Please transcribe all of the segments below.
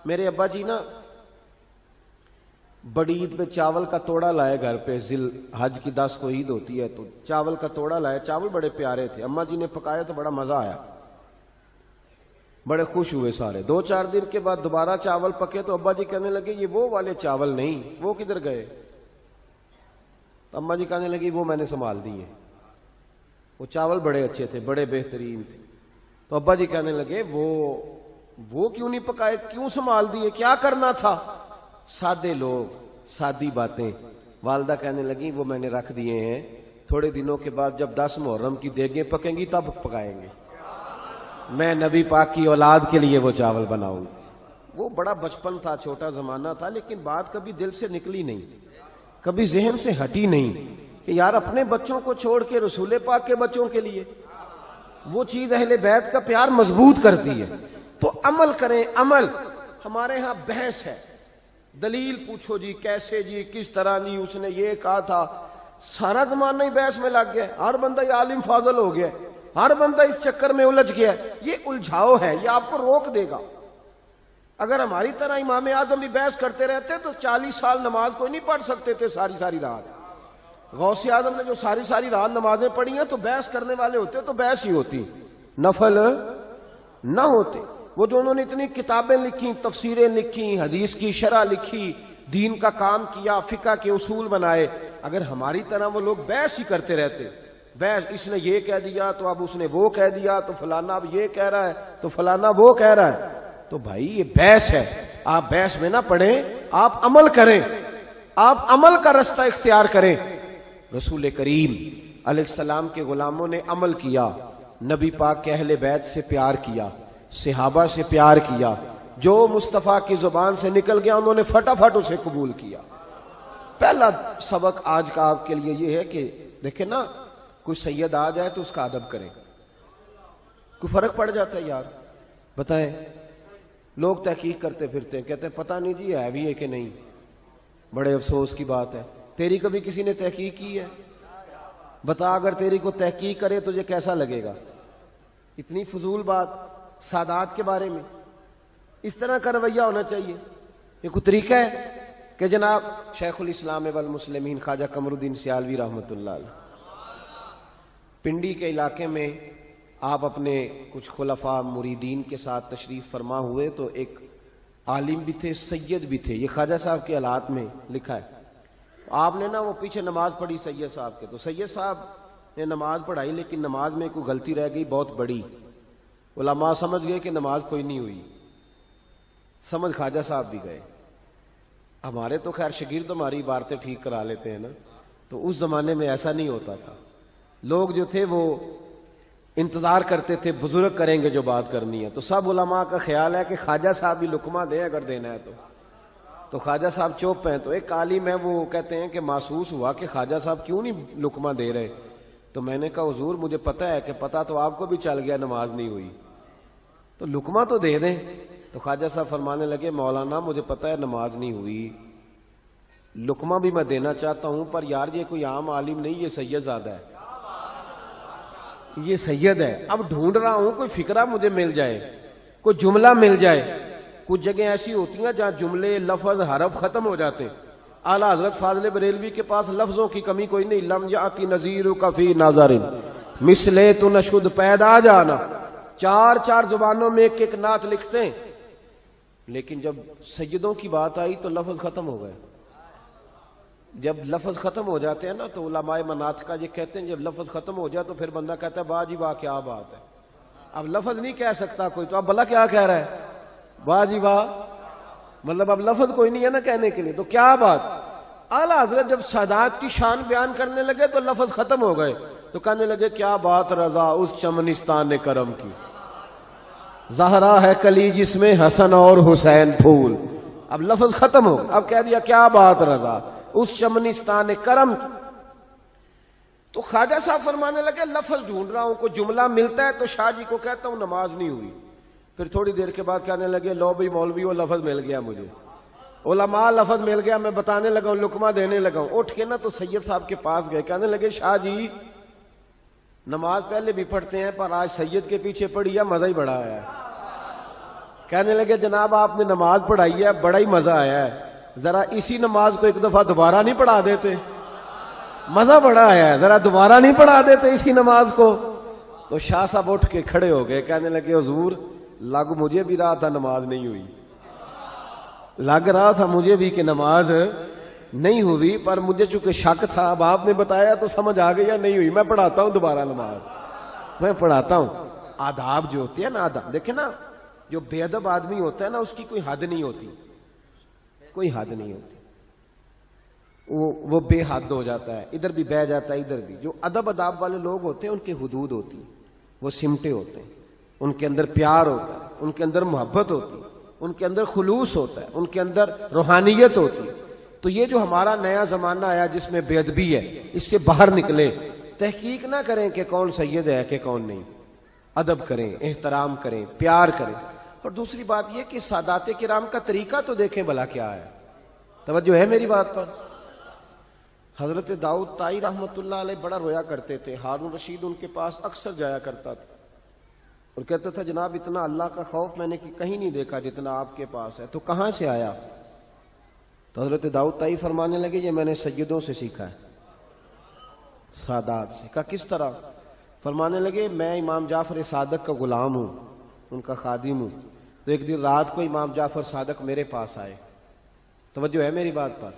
میرے ابا جی نا بڑی عید پہ چاول کا توڑا لائے گھر پہ، ذی الحج کی 10 کو عید ہوتی ہے تو چاول کا توڑا لائے. چاول بڑے پیارے تھے، اماں جی نے پکایا تو بڑا مزہ آیا، بڑے خوش ہوئے سارے. 2-4 دن کے بعد دوبارہ چاول پکے تو ابا جی کہنے لگے یہ وہ والے چاول نہیں، وہ کدھر گئے؟ تو اماں جی کہنے لگی وہ میں نے سنبھال دیے، وہ چاول بڑے اچھے تھے، بڑے بہترین تھے. تو ابا جی کہنے لگے وہ کیوں نہیں پکائے، کیوں سنبھال دیے، کیا کرنا تھا؟ سادے لوگ، سادی باتیں. والدہ کہنے لگی وہ میں نے رکھ دیے ہیں، تھوڑے دنوں کے بعد جب 10 محرم کی دیگیں پکیں گی تب پکائیں گے، میں نبی پاک کی اولاد کے لیے وہ چاول بناؤں. وہ بڑا بچپن تھا، چھوٹا زمانہ تھا، لیکن بات کبھی دل سے نکلی نہیں، کبھی ذہن سے ہٹی نہیں کہ یار اپنے بچوں کو چھوڑ کے رسول پاک کے بچوں کے لیے وہ چیز اہل بیت کا پیار مضبوط کرتی ہے. تو عمل کریں. عمل ہمارے ہاں بحث ہے، دلیل پوچھو جی، کیسے جی، کس طرح جی، اس نے یہ کہا تھا. سارا زمانہ ہی بحث میں لگ گیا، ہر بندہ یہ عالم فاضل ہو گیا، ہر بندہ اس چکر میں الجھ گیا. یہ الجھاؤ ہے، یہ آپ کو روک دے گا. اگر ہماری طرح امام اعظم بھی بحث کرتے رہتے تو 40 سال نماز کوئی نہیں پڑھ سکتے تھے ساری رات. غوث اعظم نے جو ساری رات نمازیں پڑھی ہیں تو بحث کرنے والے ہوتے تو بحث ہی ہوتی، نفل نہ ہوتے. وہ جو انہوں نے اتنی کتابیں لکھی، تفسیریں لکھی، حدیث کی شرح لکھی، دین کا کام کیا، فقہ کے اصول بنائے، اگر ہماری طرح وہ لوگ بحث ہی کرتے رہتے، بحث، اس نے یہ کہہ دیا تو اب اس نے وہ کہہ دیا، تو فلانا اب یہ کہہ رہا ہے تو فلانا وہ کہہ رہا ہے، تو بھائی یہ بحث ہے. آپ بحث میں نہ پڑیں، آپ عمل کریں، آپ عمل کا رستہ اختیار کریں. رسول کریم علیہ السلام کے غلاموں نے عمل کیا، نبی پاک کے اہل بیت سے پیار کیا، صحابہ سے پیار کیا، جو مصطفیٰ کی زبان سے نکل گیا انہوں نے فٹافٹ اسے قبول کیا. پہلا سبق آج کا آپ کے لیے یہ ہے کہ دیکھیں نا، کوئی سید آ جائے تو اس کا ادب کریں. کوئی فرق پڑ جاتا ہے یار، بتائیں. لوگ تحقیق کرتے پھرتے ہیں، کہتے ہیں پتہ نہیں جی ہے بھی ہے کہ نہیں. بڑے افسوس کی بات ہے، تیری کبھی کسی نے تحقیق کی ہے؟ بتا، اگر تیری کو تحقیق کرے تجھے کیسا لگے گا؟ اتنی فضول بات سادات کے بارے میں. اس طرح کا رویہ ہونا چاہیے. یہ کوئی طریقہ ہے کہ جناب شیخ الاسلام والمسلمین خواجہ قمر الدین سیالوی رحمۃ اللہ علیہ پنڈی کے علاقے میں آپ اپنے کچھ خلفاء مریدین کے ساتھ تشریف فرما ہوئے تو ایک عالم بھی تھے، سید بھی تھے. یہ خواجہ صاحب کے حالات میں لکھا ہے. آپ نے نا وہ پیچھے نماز پڑھی سید صاحب کے، تو سید صاحب نے نماز پڑھائی لیکن نماز میں کوئی غلطی رہ گئی بہت بڑی. علماء سمجھ گئے کہ نماز کوئی نہیں ہوئی، سمجھ خواجہ صاحب بھی گئے. ہمارے تو خیر شاگرد ہماری عبارتیں ٹھیک کرا لیتے ہیں نا، تو اس زمانے میں ایسا نہیں ہوتا تھا. لوگ جو تھے وہ انتظار کرتے تھے بزرگ کریں گے جو بات کرنی ہے. تو سب علماء کا خیال ہے کہ خواجہ صاحب بھی لقمہ دیں اگر دینا ہے تو خواجہ صاحب چوپ ہیں. تو ایک عالم ہے وہ کہتے ہیں کہ محسوس ہوا کہ خواجہ صاحب کیوں نہیں لقمہ دے رہے. تو میں نے کہا حضور مجھے پتہ ہے کہ پتہ تو آپ کو بھی چل گیا نماز نہیں ہوئی، تو لقمہ تو دے دیں. تو خواجہ صاحب فرمانے لگے مولانا مجھے پتہ ہے نماز نہیں ہوئی، لقمہ بھی میں دینا چاہتا ہوں، پر یار یہ کوئی عام عالم نہیں، یہ سید زادہ ہے، یہ سید ہے. اب ڈھونڈ رہا ہوں کوئی فقرہ مجھے مل جائے، کوئی جملہ مل جائے. کچھ جگہ ایسی ہوتی ہیں جہاں جملے، لفظ، حرف ختم ہو جاتے. اعلیٰ حضرت فاضل بریلوی کے پاس لفظوں کی کمی کوئی نہیں. لم یاتی نذیرک فی ناظر مثلے تو نشد پیدا جانا. 4 زبانوں میں ایک نعت لکھتے ہیں، لیکن جب سیدوں کی بات آئی تو لفظ ختم ہو گئے. جب لفظ ختم ہو جاتے ہیں نا تو علماء مناطق یہ کہتے ہیں جب لفظ ختم ہو جائے تو پھر بندہ کہتا ہے واہ جی واہ کیا بات ہے. اب لفظ نہیں کہہ سکتا کوئی تو اب بھلا کیا کہہ رہا ہے؟ واہ جی واہ، مطلب اب لفظ کوئی نہیں ہے نا کہنے کے لیے، تو کیا بات. اعلیٰ حضرت جب سادات کی شان بیان کرنے لگے تو لفظ ختم ہو گئے. تو کہنے لگے کیا بات رضا اس چمنستان نے کرم کی، زہرا ہے کلی جس میں حسن اور حسین پھول. اب لفظ ختم ہو گیا، اب کہہ دیا کیا بات رضا اس چمنستان نے کرم کی. تو خواجہ صاحب فرمانے لگے لفظ ڈھونڈ رہا ہوں، کوئی جملہ ملتا ہے تو شاہ جی کو کہتا ہوں نماز نہیں ہوئی. پھر تھوڑی دیر کے بعد کہنے لگے لو بھائی مولوی وہ لفظ مل گیا مجھے، علماء لفظ مل گیا، میں بتانے لگا ہوں، لقمہ دینے لگا ہوں. اٹھ کے نا تو سید صاحب کے پاس گئے، کہنے لگے شاہ جی نماز پہلے بھی پڑھتے ہیں پر آج سید کے پیچھے پڑھی ہے، مزہ ہی بڑا آیا ہے. کہنے لگے جناب آپ نے نماز پڑھائی ہے, بڑا ہی مزہ آیا ہے, ذرا اسی نماز کو ایک دفعہ دوبارہ نہیں پڑھا دیتے, مزہ بڑا آیا ہے, ذرا دوبارہ نہیں پڑھا دیتے اسی نماز کو. تو شاہ صاحب اٹھ کے کھڑے ہو گئے, کہنے لگے حضور لگ مجھے بھی رہا تھا نماز نہیں ہوئی, لگ رہا تھا مجھے بھی کہ نماز نہیں ہوئی, پر مجھے چونکہ شک تھا, اب آپ نے بتایا تو سمجھ آ گئی یا نہیں ہوئی, میں پڑھاتا ہوں دوبارہ نماز, میں پڑھاتا ہوں. آداب جو ہوتے ہیں نا, آداب دیکھیں نا, جو بے ادب آدمی ہوتا ہے نا اس کی کوئی حد نہیں ہوتی, کوئی حد نہیں ہوتی, وہ بے حد ہو جاتا ہے, ادھر بھی بہ جاتا ہے ادھر بھی. جو ادب اداب والے لوگ ہوتے ہیں ان کی حدود ہوتی ہیں, وہ سمٹے ہوتے ہیں, ان کے اندر پیار ہوتا ہے, ان کے اندر محبت ہوتی ہے, ان کے اندر خلوص ہوتا ہے, ان کے اندر روحانیت ہوتی ہے. تو یہ جو ہمارا نیا زمانہ آیا جس میں بے ادبی ہے, اس سے باہر نکلے, تحقیق نہ کریں کہ کون سید ہے کہ کون نہیں, ادب کریں, احترام کریں, پیار کریں. اور دوسری بات یہ کہ سادات کرام کا طریقہ تو دیکھیں بھلا کیا ہے. توجہ ہے میری بات پر؟ حضرت داؤد طائی رحمت اللہ علیہ بڑا رویا کرتے تھے, ہارون رشید ان کے پاس اکثر جایا کرتا تھا اور کہتا تھا جناب اتنا اللہ کا خوف میں نے کہیں نہیں دیکھا جتنا آپ کے پاس ہے, تو کہاں سے آیا؟ تو حضرت داؤد طائی فرمانے لگے یہ میں نے سیدوں سے سیکھا ہے, سادات سے. کہا کس طرح؟ فرمانے لگے میں امام جعفر صادق کا غلام ہوں, ان کا خادم ہوں. تو ایک دن رات کو امام جعفر صادق میرے پاس آئے, توجہ ہے میری بات پر,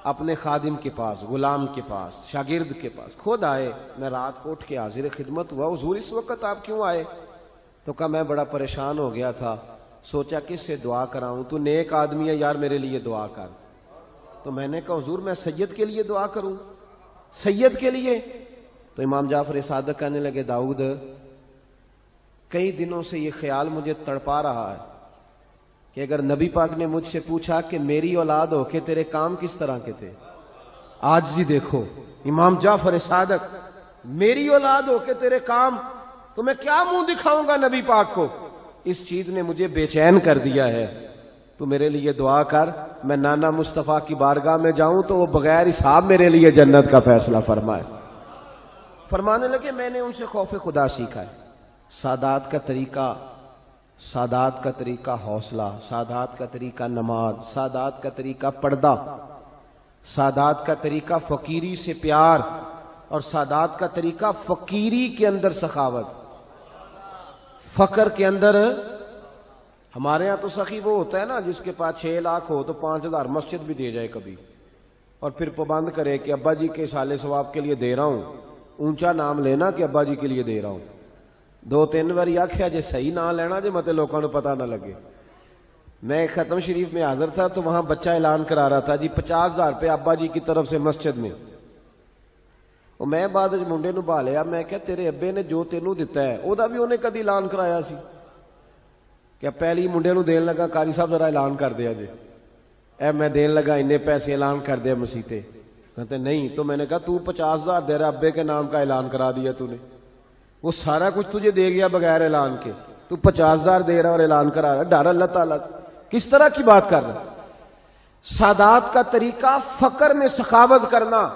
اپنے خادم کے پاس, غلام کے پاس, شاگرد کے پاس خود آئے. میں رات کو اٹھ کے حاضر خدمت ہوا, حضور اس وقت آپ کیوں آئے؟ تو کہا میں بڑا پریشان ہو گیا تھا, سوچا کس سے دعا کراؤں, تو نیک آدمی ہے یار میرے لیے دعا کر. تو میں نے کہا حضور میں سید کے لیے دعا کروں, سید کے لیے؟ تو امام جعفر صادق کہنے لگے داؤد کئی دنوں سے یہ خیال مجھے تڑپا رہا ہے کہ اگر نبی پاک نے مجھ سے پوچھا کہ میری اولاد ہو کے تیرے کام کس طرح کے تھے, آج جی دیکھو امام جعفر صادق, میری اولاد ہو کے تیرے کام, تو میں کیا منہ دکھاؤں گا نبی پاک کو؟ اس چیز نے مجھے بے چین کر دیا ہے, تو میرے لیے دعا کر, میں نانا مصطفیٰ کی بارگاہ میں جاؤں تو وہ بغیر حساب میرے لیے جنت کا فیصلہ فرمائے. فرمانے لگے میں نے ان سے خوف خدا سیکھا ہے, سادات کا طریقہ, سادات کا طریقہ حوصلہ, سادات کا طریقہ نماز, سادات کا طریقہ پردہ, سادات کا طریقہ فقیری سے پیار, اور سادات کا طریقہ فقیری کے اندر سخاوت, فقر کے اندر. ہمارے ہاں تو سخی وہ ہوتا ہے نا جس کے پاس 6 لاکھ ہو تو 5,000 مسجد بھی دے جائے کبھی, اور پھر پابند کرے کہ ابا جی کے سالے ثواب کے لیے دے رہا ہوں, اونچا نام لینا کہ ابا جی کے لیے دے رہا ہوں. 2-3 بار آخیا جے صحیح نام لینا جے متے لوگوں کو پتہ نہ لگے. میں ختم شریف میں حاضر تھا تو وہاں بچہ اعلان کرا رہا تھا جی 50,000 روپے ابا جی کی طرف سے مسجد میں. اور میں بعد منڈے نو بھا لیا, میں کہا تیرے ابے نے جو تینوں دیتا ہے وہ بھی انہیں کدی اعلان کرایا سی؟ کہ پہلی منڈے نو دین لگا قاری صاحب ذرا اعلان کر دیا جی, اے میں دین لگا اتنے پیسے اعلان کر دیا مسیتے. کہتے نہیں. تو میں نے کہا تو 50,000 دے رہا, ابے کے نام کا اعلان کرا دیا تو نے, وہ سارا کچھ تجھے دے گیا بغیر اعلان کے, تو 50,000 دے رہا اور اعلان کرا رہا. ڈر اللہ تعالیٰ, کس طرح کی بات کر رہا. سادات کا طریقہ فقر میں سخاوت کرنا.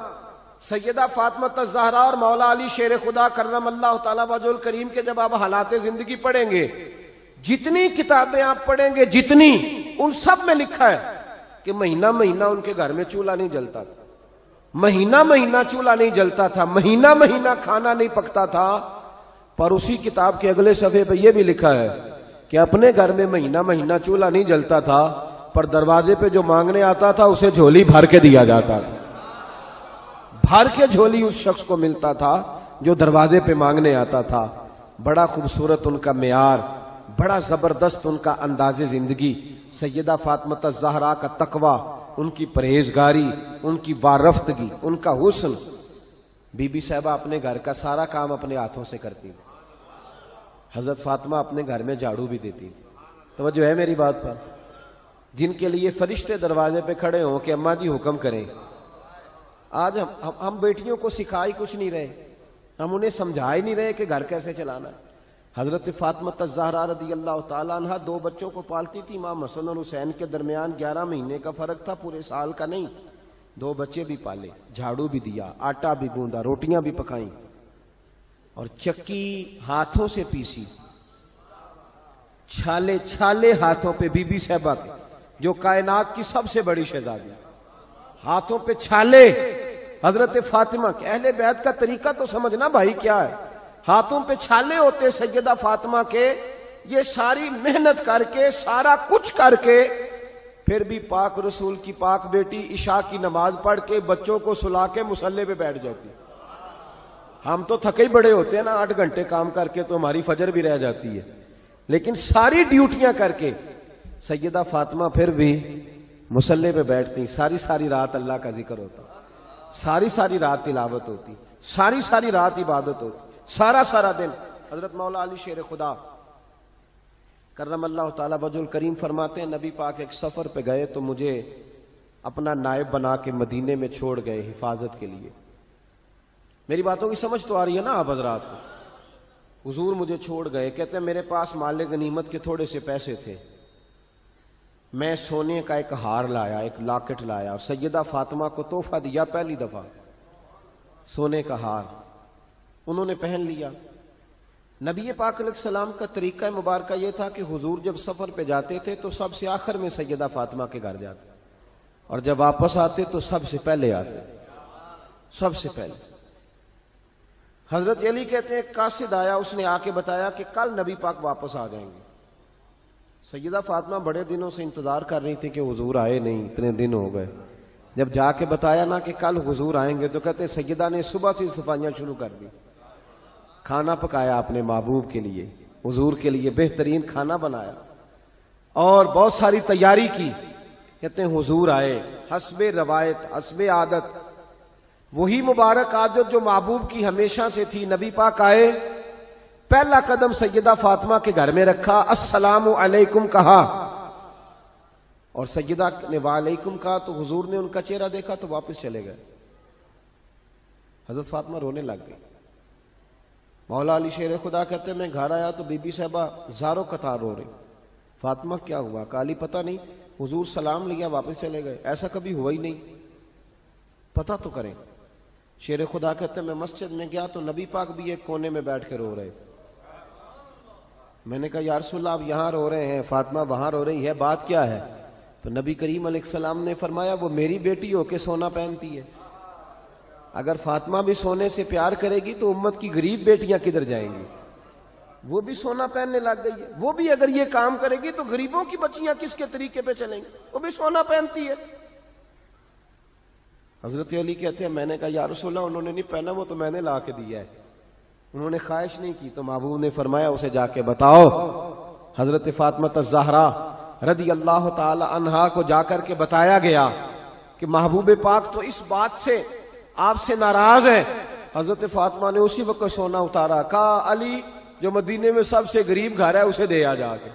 سیدہ فاطمہ الزہرا اور مولا علی شیر خدا کرم اللہ تعالیٰ وجہ الکریم کے جب آپ حالات زندگی پڑھیں گے, جتنی کتابیں آپ پڑھیں گے جتنی, ان سب میں لکھا ہے کہ مہینہ مہینہ ان کے گھر میں چولہا نہیں جلتا تھا, مہینہ مہینہ چولہا نہیں جلتا تھا, مہینہ مہینہ کھانا نہیں پکتا تھا. پر اسی کتاب کے اگلے صفحے پہ یہ بھی لکھا ہے کہ اپنے گھر میں مہینہ مہینہ چولہا نہیں جلتا تھا, پر دروازے پہ جو مانگنے آتا تھا اسے جھولی بھر کے دیا جاتا تھا. بھر کے جھولی اس شخص کو ملتا تھا جو دروازے پہ مانگنے آتا تھا. بڑا خوبصورت ان کا معیار, بڑا زبردست ان کا انداز زندگی. سیدہ فاطمہ الزہرا کا تقوی, ان کی پرہیزگاری, ان کی وارفتگی, ان کا حسن. بی بی صاحبہ اپنے گھر کا سارا کام اپنے ہاتھوں سے کرتی تھی. حضرت فاطمہ اپنے گھر میں جھاڑو بھی دیتی تھی. توجہ ہے میری بات پر؟ جن کے لیے فرشتے دروازے پہ کھڑے ہوں کہ اماں جی حکم کریں. آج ہم بیٹیوں کو سکھا ہی کچھ نہیں رہے, ہم انہیں سمجھا ہی نہیں رہے کہ گھر کیسے چلانا. حضرت فاطمہ الزہرا رضی اللہ تعالیٰ عنہ 2 بچوں کو پالتی تھی. امام حسن اور حسین کے درمیان 11 مہینے کا فرق تھا, پورے سال کا نہیں. 2 بچے بھی پالے, جھاڑو بھی دیا, آٹا بھی گوندا, روٹیاں بھی پکائیں, اور چکی ہاتھوں سے پیسی. چھالے چھالے ہاتھوں پہ بی بی صاحبہ کے، جو کائنات کی سب سے بڑی شہزادی، ہاتھوں پہ چھالے حضرت فاطمہ کے۔ اہل بیت کا طریقہ تو سمجھنا بھائی کیا ہے، ہاتھوں پہ چھالے ہوتے سیدہ فاطمہ کے، یہ ساری محنت کر کے سارا کچھ کر کے پھر بھی پاک رسول کی پاک بیٹی عشاء کی نماز پڑھ کے بچوں کو سلا کے مصلے پہ بیٹھ جاتی۔ ہم تو تھکے ہی بڑے ہوتے ہیں نا، 8 گھنٹے کام کر کے تو ہماری فجر بھی رہ جاتی ہے، لیکن ساری ڈیوٹیاں کر کے سیدہ فاطمہ پھر بھی مصلے پہ بیٹھتی، ساری ساری رات اللہ کا ذکر ہوتا، ساری ساری رات تلاوت ہوتی، ساری ساری رات عبادت ہوتی، سارا سارا دن۔ حضرت مولا علی شیر خدا کرم اللہ تعالیٰ وجہ الکریم فرماتے ہیں نبی پاک ایک سفر پہ گئے تو مجھے اپنا نائب بنا کے مدینے میں چھوڑ گئے حفاظت کے لیے۔ میری باتوں کی سمجھ تو آ رہی ہے نا آپ حضرات کو؟ حضور مجھے چھوڑ گئے، کہتے ہیں میرے پاس مال غنیمت کے تھوڑے سے پیسے تھے، میں سونے کا ایک ہار لایا، ایک لاکٹ لایا اور سیدہ فاطمہ کو تحفہ دیا، پہلی دفعہ سونے کا ہار انہوں نے پہن لیا۔ نبی پاک علیہ السلام کا طریقہ مبارکہ یہ تھا کہ حضور جب سفر پہ جاتے تھے تو سب سے آخر میں سیدہ فاطمہ کے گھر جاتے، اور جب واپس آتے تو سب سے پہلے آتے، سب سے پہلے۔ حضرت علی کہتے ہیں قاصد آیا، اس نے آ کے بتایا کہ کل نبی پاک واپس آ جائیں گے۔ سیدہ فاطمہ بڑے دنوں سے انتظار کر رہی تھی کہ حضور آئے نہیں، اتنے دن ہو گئے۔ جب جا کے بتایا نا کہ کل حضور آئیں گے تو کہتے سیدہ نے صبح سے صفائیاں شروع کر دی، کھانا پکایا اپنے محبوب کے لیے، حضور کے لیے بہترین کھانا بنایا اور بہت ساری تیاری کی۔ کہتے ہیں حضور آئے، حسب روایت حسب عادت، وہی مبارک عادت جو محبوب کی ہمیشہ سے تھی، نبی پاک آئے، پہلا قدم سیدہ فاطمہ کے گھر میں رکھا، السلام علیکم کہا، اور سیدہ نے وعلیکم کہا تو حضور نے ان کا چہرہ دیکھا تو واپس چلے گئے۔ حضرت فاطمہ رونے لگ گئی۔ مولا علی شیر خدا کہتے ہیں میں گھر آیا تو بی بی صاحبہ زاروں قطار رو رہی۔ فاطمہ کیا ہوا؟ کالی پتہ نہیں، حضور سلام لیا واپس چلے گئے، ایسا کبھی ہوا ہی نہیں، پتہ تو کریں۔ شیر خدا کہتے ہیں میں مسجد میں گیا تو نبی پاک بھی ایک کونے میں بیٹھ کے رو رہے۔ میں نے کہا یا رسول اللہ آپ یہاں رو رہے ہیں، فاطمہ وہاں رو رہی ہے، بات کیا ہے؟ تو نبی کریم علیہ السلام نے فرمایا وہ میری بیٹی ہو کے سونا پہنتی ہے، اگر فاطمہ بھی سونے سے پیار کرے گی تو امت کی غریب بیٹیاں کدھر جائیں گی؟ وہ بھی سونا پہننے لگ گئی ہے، وہ بھی اگر یہ کام کرے گی تو غریبوں کی بچیاں کس کے طریقے پہ چلیں گی؟ وہ بھی سونا پہنتی ہے۔ حضرت علی کہتے ہیں میں نے کہا یا رسول اللہ انہوں نے نہیں پہنا، وہ تو میں نے لا کے دیا ہے، انہوں نے خواہش نہیں کی۔ تو محبوب نے فرمایا اسے جا کے بتاؤ۔ حضرت فاطمہ الزہرا رضی اللہ تعالی عنہا کو جا کر کے بتایا گیا کہ محبوب پاک تو اس بات سے آپ سے ناراض ہے۔ حضرت فاطمہ نے اسی وقت سونا اتارا، کہا علی جو مدینے میں سب سے غریب گھر ہے اسے دے آ جا کے۔